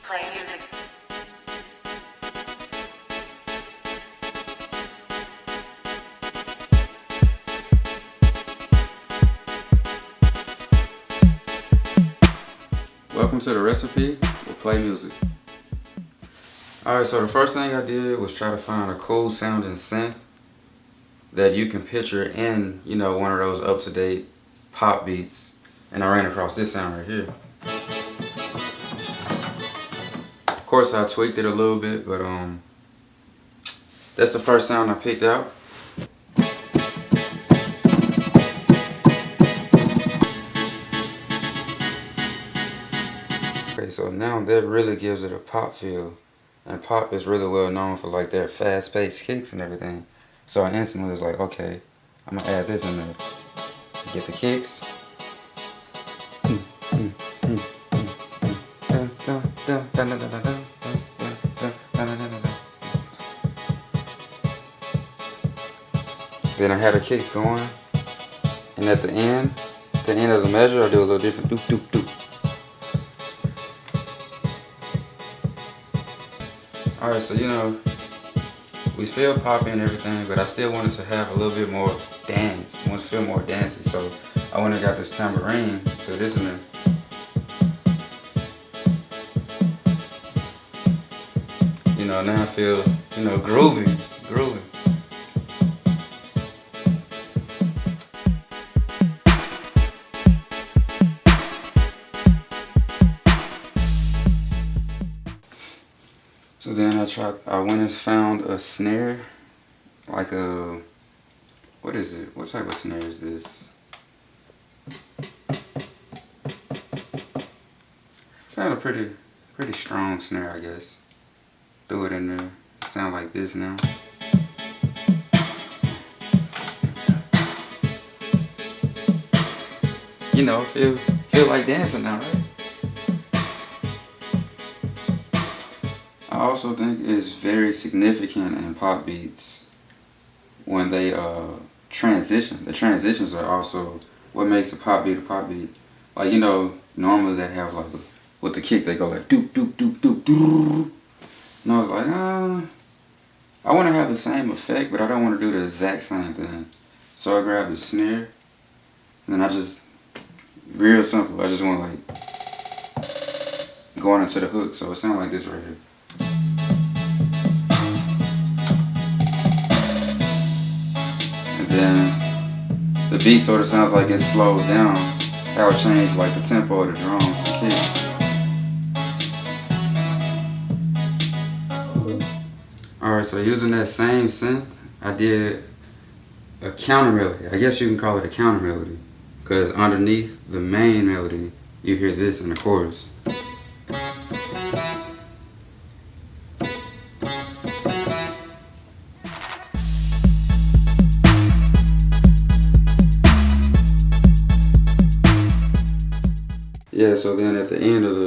Play music. Welcome to the recipe with Play Music. Alright, so the first thing I did was try to find a cool sounding synth that you can picture in, one of those up-to-date pop beats. And I ran across this sound right here. Of course I tweaked it a little bit, but that's the first sound I picked out. Okay, so now that really gives it a pop feel. And pop is really well known for like their fast-paced kicks and everything. So I instantly was like, okay, I'm gonna add this in there. Get the kicks. Then I had the kicks going, and at the end of the measure, I do a little different doop doop doop. Alright, so we feel poppy and everything, but I still wanted to have a little bit more dance. I want to feel more dancey, so I went and got this tambourine, put this in there. Now I feel, groovy. So then I went and found a snare, like a, what is it? What type of snare is this? Found a pretty strong snare, I guess. Threw it in there. Sound like this now. Feel like dancing now, right? I also think it's very significant in pop beats when they transition. The transitions are also what makes a pop beat a pop beat. Like, normally they have like, with the kick they go like doop doop doop doop doop. And I was like, I want to have the same effect, but I don't want to do the exact same thing. So I grabbed the snare, and then I just, real simple, I just want like going into the hook. So it sounds like this right here. And then the beat sort of sounds like it's slowed down. How it changed like the tempo of the drums and kick. Alright, so using that same synth, I did a counter melody. I guess you can call it a counter melody, because underneath the main melody, you hear this in the chorus. Yeah, so then at the end of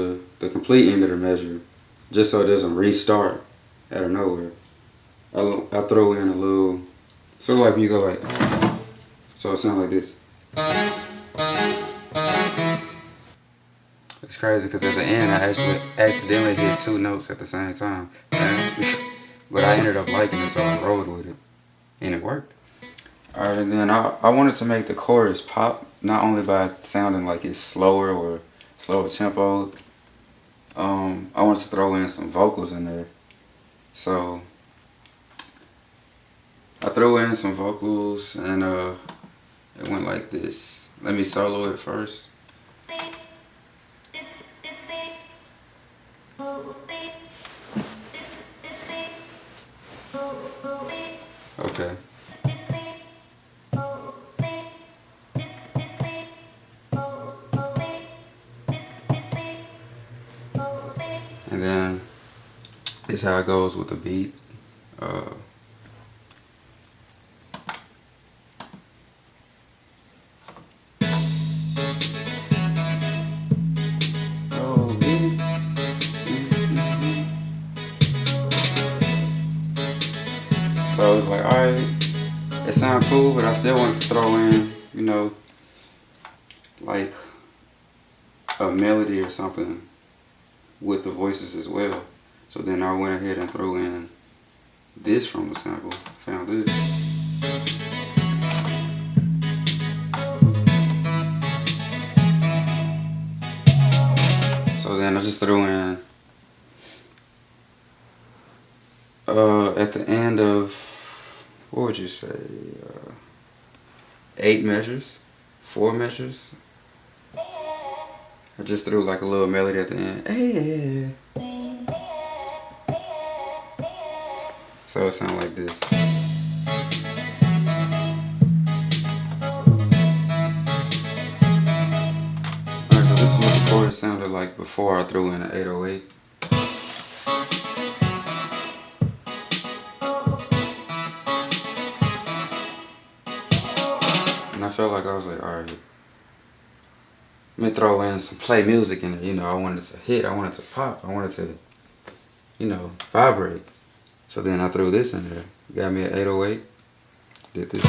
the complete end of the measure, just so it doesn't restart out of nowhere, I throw in a little, sort of like when you go like, so it sounds like this. It's crazy because at the end I actually accidentally hit two notes at the same time. But I ended up liking it, so I rolled with it. And it worked. Alright, and then I wanted to make the chorus pop, not only by sounding like it's slower or slower tempo. I wanted to throw in some vocals in there. So I threw in some vocals, and it went like this. Let me solo it first. Okay. And then this is how it goes with the beat. So I was like, alright, it sounds cool, but I still want to throw in, like a melody or something with the voices as well. So then I went ahead and threw in this from the sample, found this. So then I just threw in at the end of, what would you say, 8 measures, 4 measures. I just threw like a little melody at the end. Hey. So it sounded like this. Alright, so this is what the chorus sounded like before I threw in an 808. And I felt like I was like, alright, let me throw in some play music in it. You know, I wanted it to hit, I wanted it to pop, I wanted it to, you know, vibrate. So then I threw this in there. Got me an 808. Did this.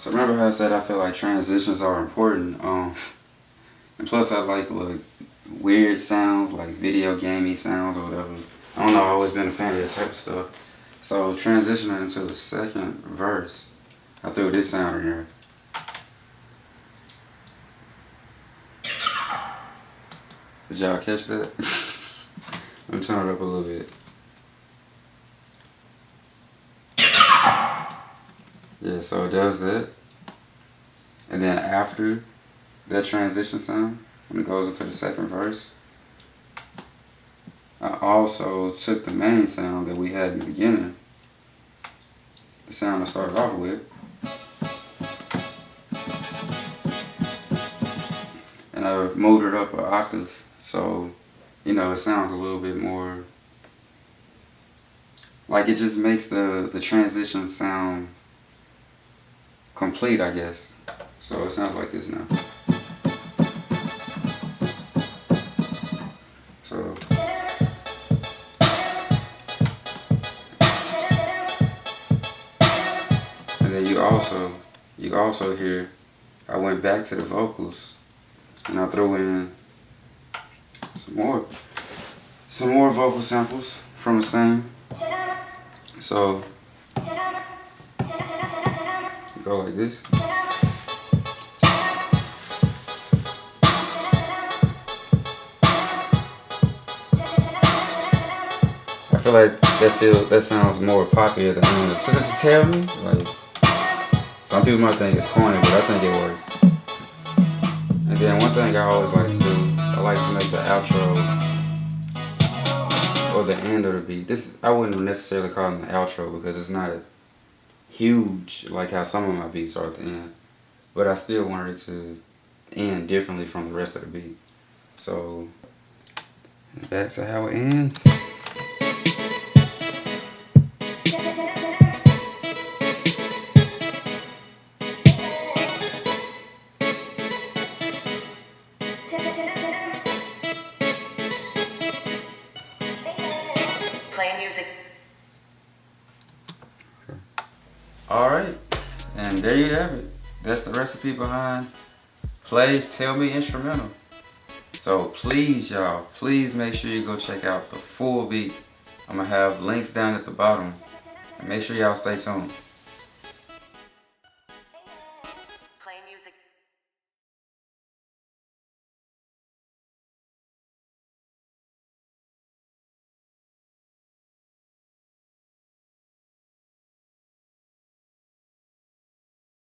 So remember how I said I feel like transitions are important. And plus I like weird sounds, like video gamey sounds or whatever. I don't know, I've always been a fan of that type of stuff. So transitioning into the second verse, I threw this sound in here. Did y'all catch that? Let me turn it up a little bit. Yeah, so it does that. And then after that transition sound, when it goes into the second verse, I also took the main sound that we had in the beginning, the sound I started off with, and I moved it up an octave, so, you know, it sounds a little bit more, like it just makes the transition sound complete, I guess. So it sounds like this now. So. And then you also hear, I went back to the vocals and I threw in some more vocal samples from the same. So go like this. I feel like that sounds more poppy at the end of Tell Me. Like, some people might think it's corny, but I think it works. And then one thing I always like to do, I like to make the outro or the end of the beat. I wouldn't necessarily call it the outro because it's not huge like how some of my beats are at the end. But I still wanted it to end differently from the rest of the beat. So back to how it ends. Play music. Alright, and there you have it. That's the recipe behind Play's Tell Me instrumental. So please y'all, please make sure you go check out the full beat. I'm gonna have links down at the bottom. And make sure y'all stay tuned.